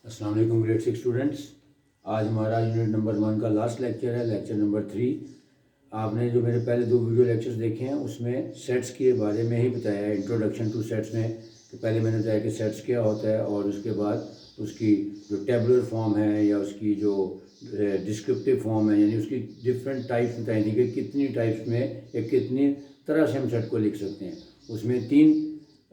अस्सलाम वालेकुम grade 6 students. आज हमारा यूनिट नंबर 1 का लास्ट लेक्चर है, लेक्चर नंबर 3। आपने जो मेरे पहले 2 वीडियो लेक्चर्स देखे हैं उसमें सेट्स के बारे में ही बताया है, इंट्रोडक्शन टू सेट्स में। कि पहले मैंने बताया कि सेट्स क्या होता है और उसके बाद उसकी जो टेबुलर फॉर्म है या उसकी जो डिस्क्रिप्टिव फॉर्म है, यानी उसकी डिफरेंट टाइप्स बताई थी कि कितनी टाइप्स में या कितनी तरह से हम सेट को लिख सकते हैं। उसमें 3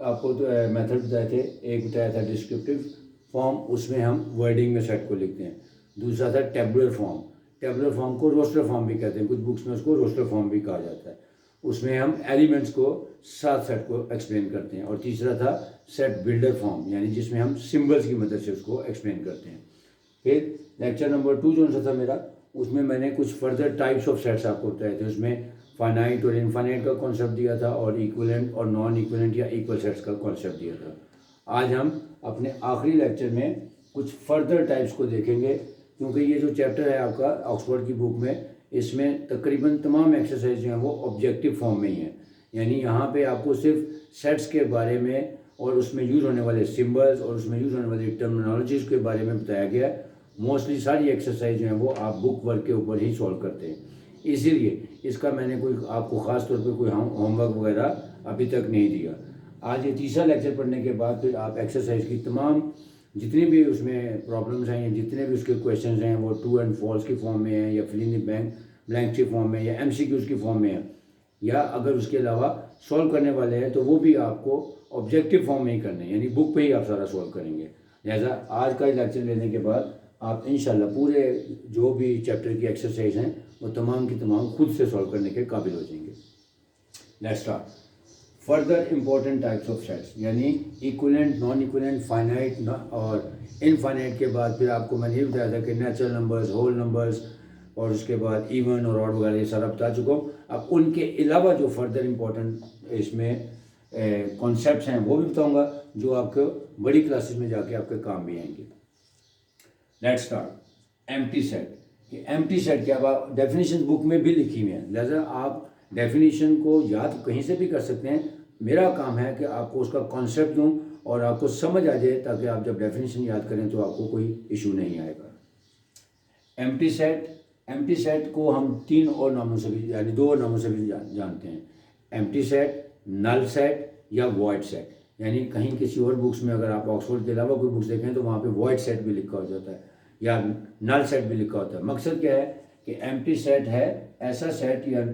आपको तो मेथड बताए थे। एक बताया था डिस्क्रिप्टिव फॉर्म, उसमें हम वर्डिंग में सेट को लिखते हैं। दूसरा था टेबुलर फॉर्म। टेबुलर फॉर्म को रोस्टर फॉर्म भी कहते हैं, कुछ बुक्स में उसको रोस्टर फॉर्म भी कहा जाता है। उसमें हम एलिमेंट्स को साथ सेट को एक्सप्लेन करते हैं। और तीसरा था सेट बिल्डर फॉर्म, यानी जिसमें हम सिंबल्स की मदद से उसको एक्सप्लेन करते हैं। फिर लेक्चर नंबर 2 जो सा था मेरा, उसमें मैंने कुछ फर्दर टाइप्स ऑफ सेट्स आपको बताए थे। उसमें फाइनाइट और इनफाइनाइट का कॉन्सेप्ट दिया था और इक्विवेलेंट और नॉन इक्विवेलेंट या इक्वल सेट्स का कॉन्सेप्ट दिया था। आज हम अपने आखिरी लेक्चर में कुछ फर्दर टाइप्स को देखेंगे, क्योंकि ये जो चैप्टर है आपका ऑक्सफोर्ड की बुक में, इसमें तकरीबन तमाम एक्सरसाइज जो हैं वो ऑब्जेक्टिव फॉर्म में ही हैं। यानी यहाँ पे आपको सिर्फ सेट्स के बारे में और उसमें यूज़ होने वाले सिंबल्स और उसमें यूज़ होने वाली टर्मिनोलॉजीज़ के बारे में बताया गया है। मोस्टली सारी एक्सरसाइज जो हैं वो आप बुक वर्क के ऊपर ही सॉल्व करते हैं, इसीलिए इसका मैंने कोई आपको ख़ास तौर पे कोई होमवर्क वगैरह अभी तक नहीं दिया। आज ये तीसरा लेक्चर पढ़ने के बाद फिर आप एक्सरसाइज की तमाम जितनी भी उसमें प्रॉब्लम्स हैं या जितने भी उसके क्वेश्चंस हैं वो ट्रू एंड फॉल्स की फॉर्म में हैं या फिल इन द ब्लैंक की फॉर्म में या एमसीक्यूज़ की फॉर्म में है, या अगर उसके अलावा सॉल्व करने वाले हैं तो वो भी आपको ऑब्जेक्टिव फॉर्म में ही करने हैं, यानी बुक पे ही आप सारा सॉल्व करेंगे। लिहाजा आज का लेक्चर लेने के बाद आप इंशाल्लाह पूरे जो भी चैप्टर की एक्सरसाइज हैं वो तमाम की तमाम खुद से सॉल्व करने के काबिल हो जाएंगे। Let's start. Further important types of sets, यानी इक्विवेलेंट, नॉन इक्विवेलेंट, फाइनाइट और इनफाइनाइट के बाद फिर आपको मैंने ये बताया था कि नेचुरल नंबर्स, होल नंबर्स और उसके बाद इवन और ऑड वगैरह ये सारा बता चुका हूँ। अब उनके अलावा जो फर्दर इंपॉर्टेंट इसमें कॉन्सेप्ट्स हैं वो भी बताऊँगा, जो आपको बड़ी क्लासेस में जाके आपके काम भी आएंगे। Let's start. Empty set. कि एम्प्टी सेट क्या डेफिनेशन बुक में भी लिखी हुई है, लिहाजा आप डेफिनेशन को याद कहीं से भी कर सकते हैं। मेरा काम है कि आपको उसका कॉन्सेप्ट दूं और आपको समझ आ जाए, ताकि आप जब डेफिनेशन याद करें तो आपको कोई इशू नहीं आएगा। एम्प्टी सेट, एम्प्टी सेट को हम 3 और नामों से भी, यानी 2 नामों से भी जानते हैं। एम्प्टी सेट, नल सेट या वॉइड सेट। यानी कहीं किसी और बुक्स में अगर आप ऑक्सफोर्ड के अलावा कोई बुक्स देखें तो वहाँ पे वॉइड सेट भी लिखा हो जाता है या नल सेट भी लिखा होता है। मकसद क्या है कि एम्प्टी सेट है ऐसा सेट या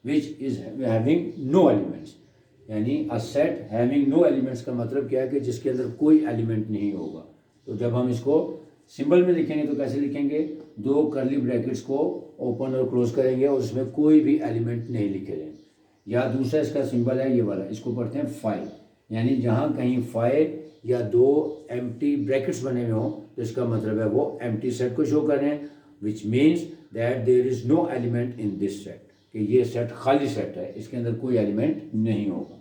which is having no elements, यानी a set having no elements का मतलब क्या है कि जिसके अंदर कोई एलिमेंट नहीं होगा। तो जब हम इसको सिंबल में लिखेंगे तो कैसे लिखेंगे, 2 कर्ली ब्रैकेट्स को ओपन और क्लोज करेंगे और उसमें कोई भी एलिमेंट नहीं लिखे हैं। या दूसरा इसका सिंबल है ये वाला, इसको पढ़ते हैं फाइव, यानी जहाँ कहीं फाइव या 2 एम्प्टी ब्रैकेट्स बने हुए हों तो इसका मतलब है वो एम्प्टी सेट को शो कर रहे हैं, which means that there is no element in this set, कि ये सेट खाली सेट है, इसके अंदर कोई एलिमेंट नहीं होगा।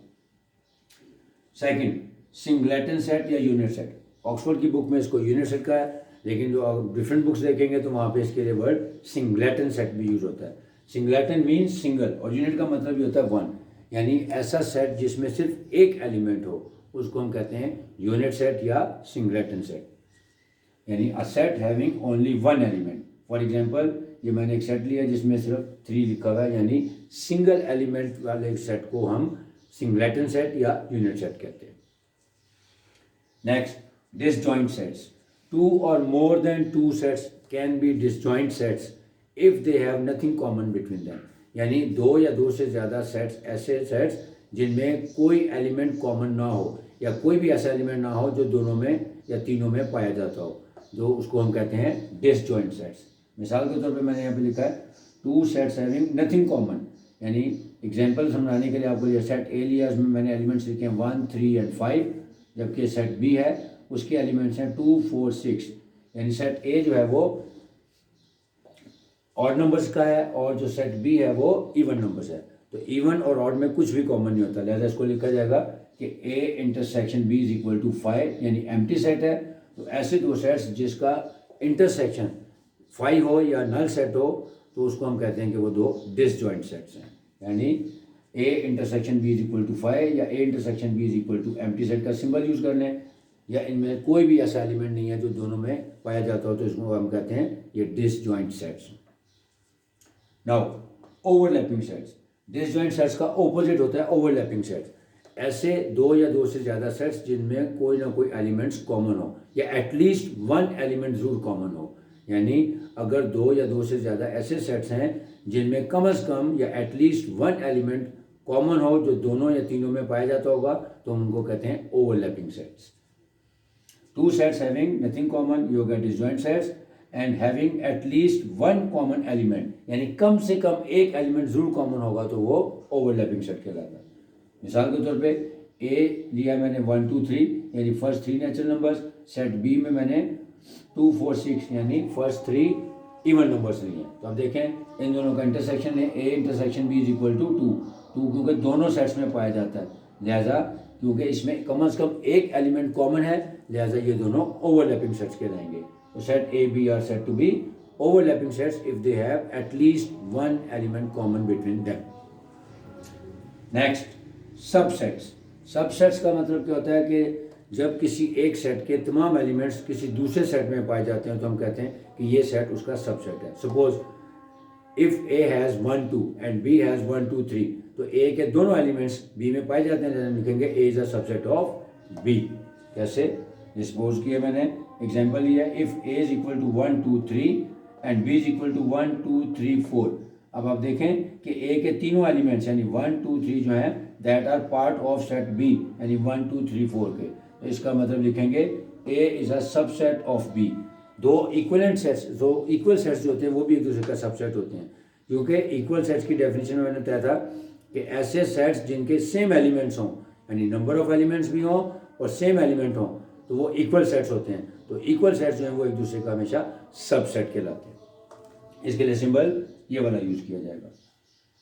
सेकंड, सिंगलेटन सेट या यूनिट सेट। ऑक्सफोर्ड की बुक में इसको यूनिट सेट का है, लेकिन जो आप डिफरेंट बुक्स देखेंगे तो वहाँ पे इसके लिए वर्ड सिंगलेटन सेट भी यूज होता है। सिंगलेटन मीन्स सिंगल और यूनिट का मतलब भी होता है 1, यानी ऐसा सेट जिसमें सिर्फ एक एलिमेंट हो उसको हम कहते हैं यूनिट सेट या सिंगलेटन सेट, यानी a set having only 1 element. For example ये मैंने एक सेट लिया जिसमें सिर्फ 3 लिखा हुआ है, यानी सिंगल एलिमेंट वाले सेट को हम सिंगलेटन सेट या यूनिट सेट कहते हैं। Next, disjoint sets. 2 or more than 2 sets can be disjoint sets if they have nothing common between them, यानी 2 या 2 से ज़्यादा सेट्स, ऐसे सेट्स जिनमें कोई एलिमेंट कॉमन ना हो या कोई भी ऐसा एलिमेंट ना हो जो दोनों में या तीनों में पाया जाता हो, जो उसको हम कहते हैं डिसजॉइंट सेट्स। मिसाल के तौर पे मैंने यहाँ पे लिखा है 2 सेट्स हैविंग नथिंग कॉमन, यानी एग्जांपल समझाने के लिए आपको ये सेट ए लिया, उसमें मैंने एलिमेंट्स लिखे हैं 1, 3 और 5, जबकि सेट बी है उसके एलिमेंट्स हैं 2, 4, 6, यानी सेट ए जो है वो ऑड नंबर्स का है और जो सेट बी है वो इवन नंबर्स है। तो इवन और ऑड में कुछ भी कॉमन नहीं होता, लिहाजा इसको लिखा जाएगा कि A intersection B is equal to 5, यानी एम्प्टी सेट है। तो ऐसे 2 सेट्स जिसका इंटरसेक्शन 5 हो या नल सेट हो तो उसको हम कहते हैं कि वो 2 डिसजॉइंट सेट्स हैं, यानी A intersection B is equal to 5 या A intersection B is equal to empty set का सिंबल यूज कर लें, या इनमें कोई भी ऐसा एलिमेंट नहीं है जो दोनों में पाया जाता हो, तो इसको हम कहते हैं ये disjoint sets. Now overlapping sets, disjoint sets का ऑपोजिट होता है ओवरलैपिंग सेट्स। ऐसे दो या दो से ज़्यादा सेट्स जिनमें कोई ना कोई एलिमेंट्स कॉमन हो या एटलीस्ट वन एलिमेंट ज़रूर कॉमन हो। यानी अगर दो या दो से ज़्यादा ऐसे सेट्स हैं जिनमें कम से कम या एटलीस्ट वन एलिमेंट कॉमन हो जो दोनों या तीनों में पाया जाता होगा, तो हम उनको कहते हैं overlapping sets. Two sets having nothing common you get disjoint sets, and having at least one common element, यानी कम से कम एक एलिमेंट जरूर कॉमन होगा तो वो ओवरलैपिंग सेट कहलाता है। मिसाल के तौर पे ए लिया मैंने 1 2 3 यानी first 3 natural numbers, set B में मैंने 2 4 6 यानी फर्स्ट 3 इवन नंबर्स लिए हैं। तो अब देखें इन दोनों का इंटरसेक्शन है A intersection B is equal to 2 क्योंकि दोनों सेट्स में पाया जाता है, लिहाजा क्योंकि इसमें कम से कम एक एलिमेंट कॉमन है, लिहाजा ये दोनों ओवरलैपिंग सेट्स कहलाएंगे। तो set A B are set to be overlapping sets if they have at least one element common between them. Next, subsets. Subsets का मतलब क्या होता है कि जब किसी एक सेट के तमाम एलिमेंट्स किसी दूसरे सेट में पाए जाते हैं तो हम कहते हैं कि ये सेट उसका सबसेट है। Suppose if A has 1 2 and B has 1 2 3, तो ए के दोनों एलिमेंट्स बी में पाए जाते हैं, हम लिखेंगे A is a subset of B. कैसे? सपोज किया मैंने एग्जांपल लिया, if A is equal to 1 2 3 and B is equal to 1 2 3 4। अब आप देखें कि ए के तीनों एलिमेंट्स यानी 1 2 3 जो हैं that are part of set B यानी 1 2 3 4 के, तो इसका मतलब लिखेंगे A is a subset of B. दो इक्वलेंट सेट्स, दो इक्वल सेट्स जो होते हैं वो भी एक दूसरे का सबसेट होते हैं, क्योंकि इक्वल सेट्स की डेफिनेशन में मैंने बताया था कि ऐसे सेट्स जिनके सेम एलिमेंट्स हों यानी नंबर ऑफ एलिमेंट्स भी हों और सेम एलिमेंट हों तो वो इक्वल सेट्स होते हैं। तो इक्वल सेट्स जो हैं वो एक दूसरे का हमेशा सबसेट कहलाते हैं। इसके लिए सिंबल ये वाला यूज किया जाएगा।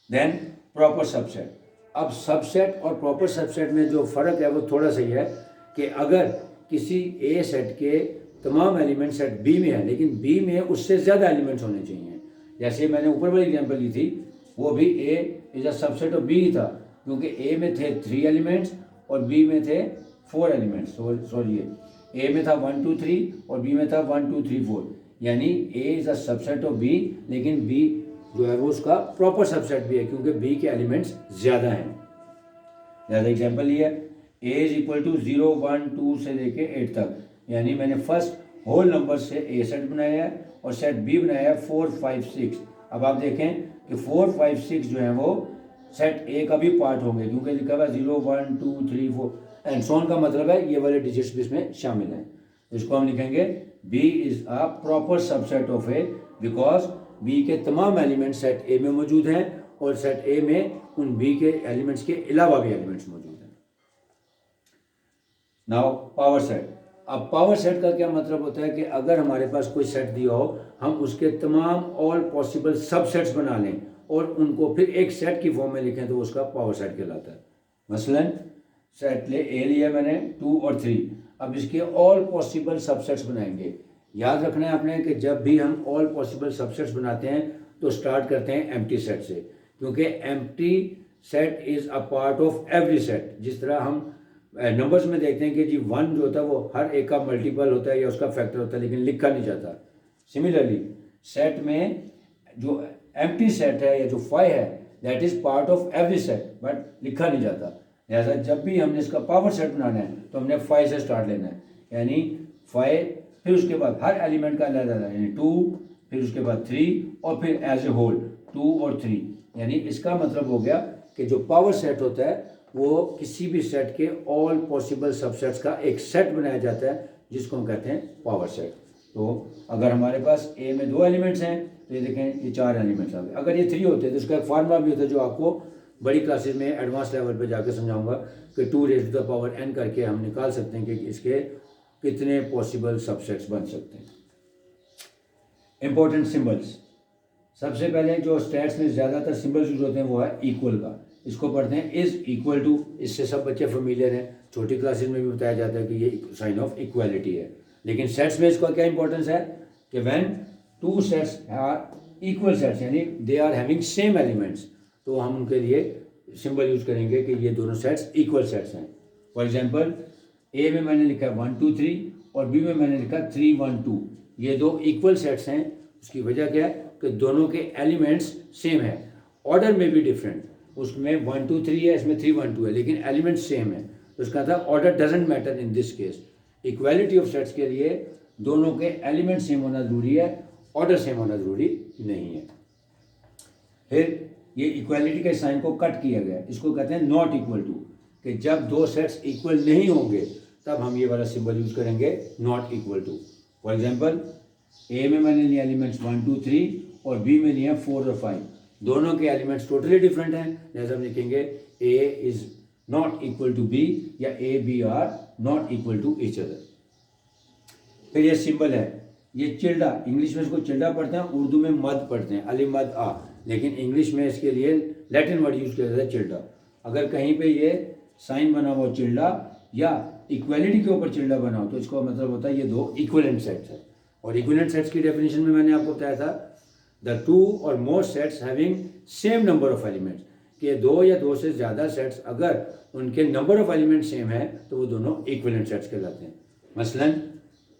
Then proper subset. अब सबसेट और प्रॉपर सबसेट में जो फ़र्क है वो थोड़ा सा ही है कि अगर किसी ए सेट के तमाम एलिमेंट सेट बी में है लेकिन बी में उससे ज़्यादा एलिमेंट्स होने चाहिए, जैसे मैंने ऊपर वाली एग्जांपल ली थी वो भी A is a subset of B ही था, क्योंकि ए में थे 3 एलिमेंट्स और बी में थे 4 एलिमेंट्स। सॉरी ए में था 1 2 3 और बी में था 1 2 3 4, यानी A is a subset of B, लेकिन बी जो है वो उसका प्रॉपर सबसेट भी है क्योंकि बी के एलिमेंट्स ज़्यादा हैं। ज़्यादा एग्जाम्पल लिया, ए इज इक्वल टू 0 1 2 से लेके 8 तक, यानी मैंने फर्स्ट होल नंबर से ए सेट बनाया है और सेट बी बनाया है 4 5 6। अब आप देखें कि 4 5 6 जो है वो सेट ए का भी पार्ट होंगे क्योंकि लिखा हुआ 0 1 2 3 4 एंड सो ऑन का मतलब है ये वाले डिजिट्स भी इसमें शामिल हैं। इसको हम लिखेंगे B is a proper subset of A because B के तमाम एलिमेंट्स सेट ए में मौजूद हैं और सेट ए में उन बी के एलिमेंट्स के अलावा भी एलिमेंट्स मौजूद हैं। Now power set. अब पावर सेट का क्या मतलब होता है कि अगर हमारे पास कोई सेट दिया हो हम उसके तमाम ऑल पॉसिबल सबसेट्स बना लें और उनको फिर एक सेट की फॉर्म में लिखें तो उसका पावर सेट कहलाता है। मसलन सेट ले ए लिया मैंने 2 और 3, अब इसके ऑल पॉसिबल सबसेट्स बनाएंगे। याद रखना है आपने कि जब भी हम ऑल पॉसिबल सबसेट्स बनाते हैं तो स्टार्ट करते हैं एम्प्टी सेट से, क्योंकि empty set is a part of every set. जिस तरह हम नंबर्स में देखते हैं कि जी 1 जो होता है वो हर एक का मल्टीपल होता है या उसका फैक्टर होता है लेकिन लिखा नहीं जाता। सिमिलरली सेट में जो एम्प्टी सेट है या जो 5 है that is part of every set but लिखा नहीं जाता। लिहाजा जब भी हमने इसका पावर सेट बनाना है तो हमने 5 से स्टार्ट लेना है, यानी 5 फिर उसके बाद हर एलिमेंट का अलग अलग यानी 2 फिर उसके बाद 3 और फिर एज ए होल 2 और 3, यानी इसका मतलब हो गया कि जो पावर सेट होता है वो किसी भी सेट के ऑल पॉसिबल सबसेट्स का एक सेट बनाया जाता है जिसको हम कहते हैं पावर सेट। तो अगर हमारे पास ए में 2 एलिमेंट्स हैं तो ये देखें ये 4 एलिमेंट्स आ गए। अगर ये 3 होते हैं तो इसका एक फार्मूला भी होता है जो आपको बड़ी क्लासेस में एडवांस लेवल पे जाकर समझाऊंगा कि 2 raised to the power n करके हम निकाल सकते हैं कि इसके कितने पॉसिबल सबसेट्स बन सकते हैं। Important symbols. सबसे पहले जो स्टैट्स में ज़्यादातर सिंबल्स यूज होते हैं वो है इक्वल का। इसको पढ़ते हैं इज इक्वल टू, इससे सब बच्चे फेमिलियर हैं, छोटी क्लासेस में भी बताया जाता है कि ये साइन ऑफ इक्वालिटी है। लेकिन सेट्स में इसका क्या इंपॉर्टेंस है कि when 2 sets are equal sets यानी they are having same elements, तो हम उनके लिए सिंबल यूज करेंगे कि ये दोनों सेट्स इक्वल सेट्स हैं। फॉर एग्जांपल ए में मैंने लिखा है 1 2 3 और बी में मैंने लिखा 3 1 2। ये दो इक्वल सेट्स हैं। उसकी वजह क्या है कि दोनों के एलिमेंट्स सेम है, ऑर्डर में भी डिफरेंट। उसमें 1 2 3 है, इसमें 3 1 2 है, लेकिन एलिमेंट्स सेम है। तो उसका था order doesn't matter in this case. Equality of sets के लिए दोनों के एलिमेंट सेम होना जरूरी है, ऑर्डर सेम होना जरूरी नहीं है। फिर ये इक्वालिटी के साइन को कट किया गया, इसको कहते हैं नॉट इक्वल टू, कि जब दो सेट्स इक्वल नहीं होंगे तब हम ये वाला सिंबल यूज करेंगे, not equal to. For example, A में मैंने लिया एलिमेंट्स 1 2 3 और बी में लिया 4 और 5। दोनों के एलिमेंट्स टोटली डिफरेंट हैं, जैसे हम लिखेंगे A is not equal to B या A B are not equal to each other. फिर ये सिंबल है, ये चिल्डा, इंग्लिश में इसको चिल्डा पढ़ते हैं, उर्दू में मद पढ़ते हैं, अली मद आ, लेकिन इंग्लिश में इसके लिए लैटिन वर्ड यूज किया जाता है चिल्डा। अगर कहीं पे ये साइन बना हुआ चिल्डा या इक्वालिटी के ऊपर चिल्डा बना हो तो इसका मतलब होता है ये दो इक्विवेलेंट सेट्स है। और इक्विवेलेंट सेट्स की डेफिनेशन में मैंने आपको बताया था, the two or more sets having same number of elements, कि दो या दो से ज़्यादा सेट्स अगर उनके नंबर ऑफ एलिमेंट सेम है तो वो दोनों इक्विवेलेंट सेट्स कहलाते हैं। मसलन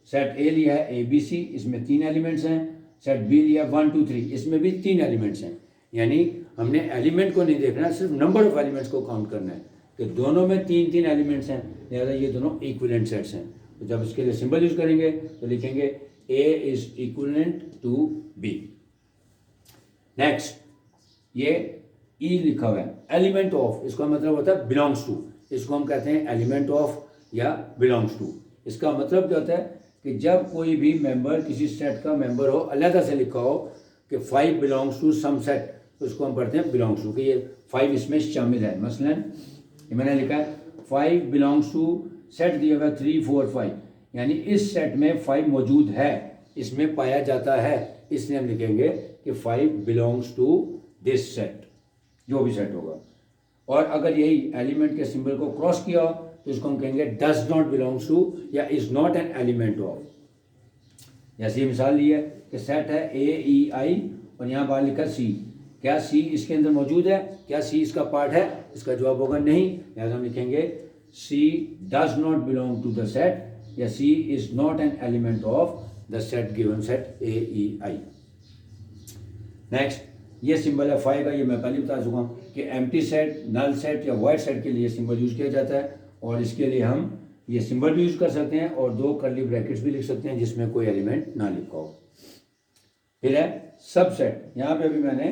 सेट ए लिया है ए बी सी, इसमें 3 एलिमेंट्स हैं। सेट बी लिया 1 2 3, इसमें भी 3 एलिमेंट्स हैं। यानी हमने एलिमेंट को नहीं देखना, सिर्फ नंबर ऑफ एलिमेंट्स को काउंट करना है कि दोनों में 3 एलिमेंट्स हैं, लिहाजा ये दोनों इक्विवेलेंट सेट्स हैं। तो जब इसके लिए सिंबल यूज करेंगे तो लिखेंगे A is equivalent to B. Next, ये ई लिखा हुआ है, एलिमेंट ऑफ, इसका मतलब होता है बिलोंग्स टू। इसको हम कहते हैं एलिमेंट ऑफ या बिलोंग्स टू। इसका मतलब क्या होता है कि जब कोई भी मेंबर किसी सेट का मेंबर हो, अलग से लिखा हो कि 5 बिलोंग्स टू सम सेट, तो उसको हम पढ़ते हैं बिलोंग्स टू, कि ये 5 इसमें शामिल है। मसलन ये मैंने लिखा है 5 बिलोंग्स टू, सेट दिया हुआ 3 4 5, यानी इस सेट में 5 मौजूद है, इसमें पाया जाता है, इसलिए हम लिखेंगे कि 5 बिलोंग्स टू दिस सेट, जो भी सेट होगा। और अगर यही एलिमेंट के सिंबल को क्रॉस किया तो इसको हम कहेंगे डज नॉट बिलोंग्स टू या is not an element of. जैसे मिसाल ली है कि सेट है ए ई आई और यहाँ बाहर लिखा सी, क्या सी इसके अंदर मौजूद है, क्या सी इसका पार्ट है? इसका जवाब होगा नहीं, लिहाजा हम लिखेंगे C does not belong to the set या C is not an element of the set given set A E I. Next, ये सिंबल है फाई का, ये मैं पहले बता चुका हूँ कि एम्प्टी सेट, नल सेट या वाइड सेट के लिए सिंबल यूज किया जाता है, और इसके लिए हम ये सिंबल भी यूज कर सकते हैं और 2 कर्ली ब्रैकेट्स भी लिख सकते हैं जिसमें कोई एलिमेंट ना लिखा हो। फिर है सबसेट, यहाँ पे अभी मैंने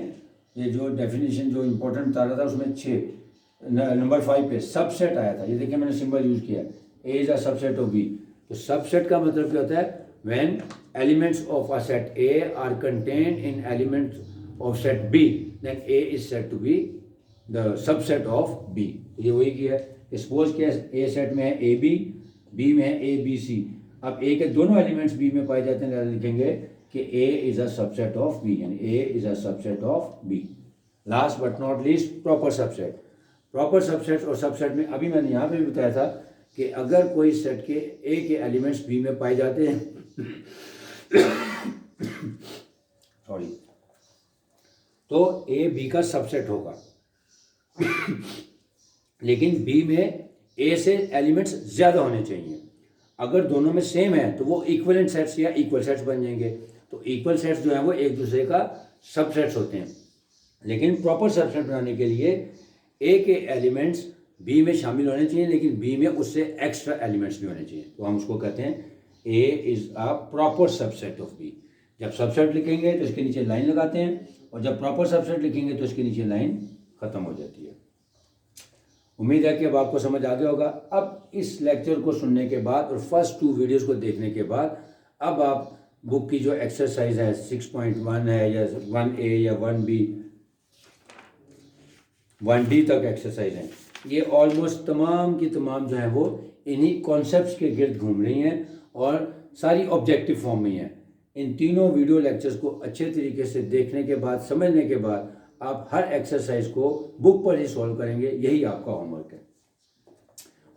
ये जो डेफिनेशन जो इंपॉर्टेंट बता रहा था उसमें 6 नंबर 5 पे सबसेट आया था, ये देखिए मैंने सिंबल यूज किया, A is a subset of B. तो सबसेट का मतलब क्या होता है? When elements of a set A are contained in elements of set B, then A is said to be the subset of B। ये वही किया है। सपोज के A सेट में है ए बी, बी में है ए बी सी। अब A के दोनों एलिमेंट्स B में पाए जाते हैं, लिखेंगे कि A is a subset of B, यानी A is a subset of B। Last but not least, proper subset. Proper subset और सबसेट में अभी मैंने यहाँ पे भी बताया था कि अगर कोई सेट के A के एलिमेंट्स B में पाए जाते हैं सॉरी, तो ए बी का सबसेट होगा लेकिन बी में ए से एलिमेंट्स ज़्यादा होने चाहिए। अगर दोनों में सेम है तो वो इक्विवेलेंट सेट्स या इक्वल सेट्स बन जाएंगे। तो इक्वल सेट्स जो हैं वो एक दूसरे का सबसेट्स होते हैं, लेकिन प्रॉपर सबसेट बनाने के लिए ए के एलिमेंट्स बी में शामिल होने चाहिए, लेकिन बी में उससे एक्स्ट्रा एलिमेंट्स भी होने चाहिए। तो हम उसको कहते हैं A is a proper subset of B. जब सबसेट लिखेंगे तो इसके नीचे लाइन लगाते हैं, और जब प्रॉपर सबसेट लिखेंगे तो इसके नीचे लाइन खत्म हो जाती है। उम्मीद है कि अब आपको समझ आ गया होगा। अब इस लेक्चर को सुनने के बाद और फर्स्ट 2 वीडियोस को देखने के बाद अब आप बुक की जो एक्सरसाइज है 6.1 है या 1A या 1B 1D तक एक्सरसाइज है, ये ऑलमोस्ट तमाम की तमाम जो है वो इन्हीं कॉन्सेप्ट्स के गिर्द घूम रही हैं और सारी ऑब्जेक्टिव फॉर्म में हैं। इन तीनों वीडियो लेक्चर्स को अच्छे तरीके से देखने के बाद, समझने के बाद आप हर एक्सरसाइज को बुक पर ही सॉल्व करेंगे, यही आपका होमवर्क है।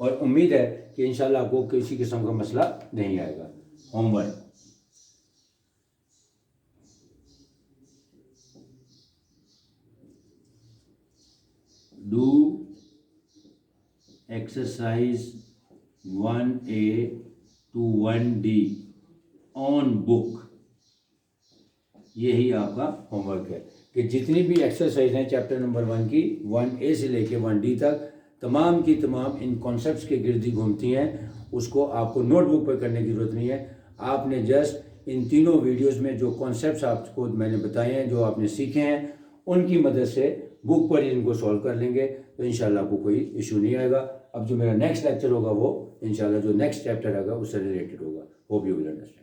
और उम्मीद है कि इंशाल्लाह आपको किसी किस्म का मसला नहीं आएगा। Homework, do exercise 1A to 1D on book. यही आपका होमवर्क है कि जितनी भी एक्सरसाइज हैं चैप्टर नंबर 1 की 1A से लेके 1D तक तमाम की तमाम इन कॉन्सेप्ट्स के गिर्द ही घूमती हैं। उसको आपको नोटबुक पर करने की ज़रूरत नहीं है। आपने जस्ट इन तीनों वीडियोस में जो कॉन्सेप्ट्स आपको मैंने बताए हैं, जो आपने सीखे हैं, उनकी मदद से बुक पर इनको सॉल्व कर लेंगे तो इंशाल्लाह आपको कोई इशू नहीं आएगा। अब जो मेरा नेक्स्ट लेक्चर होगा वो इंशाल्लाह जो नेक्स्ट चैप्टर आएगा उससे रिलेटेड होगा। Hope you will understand.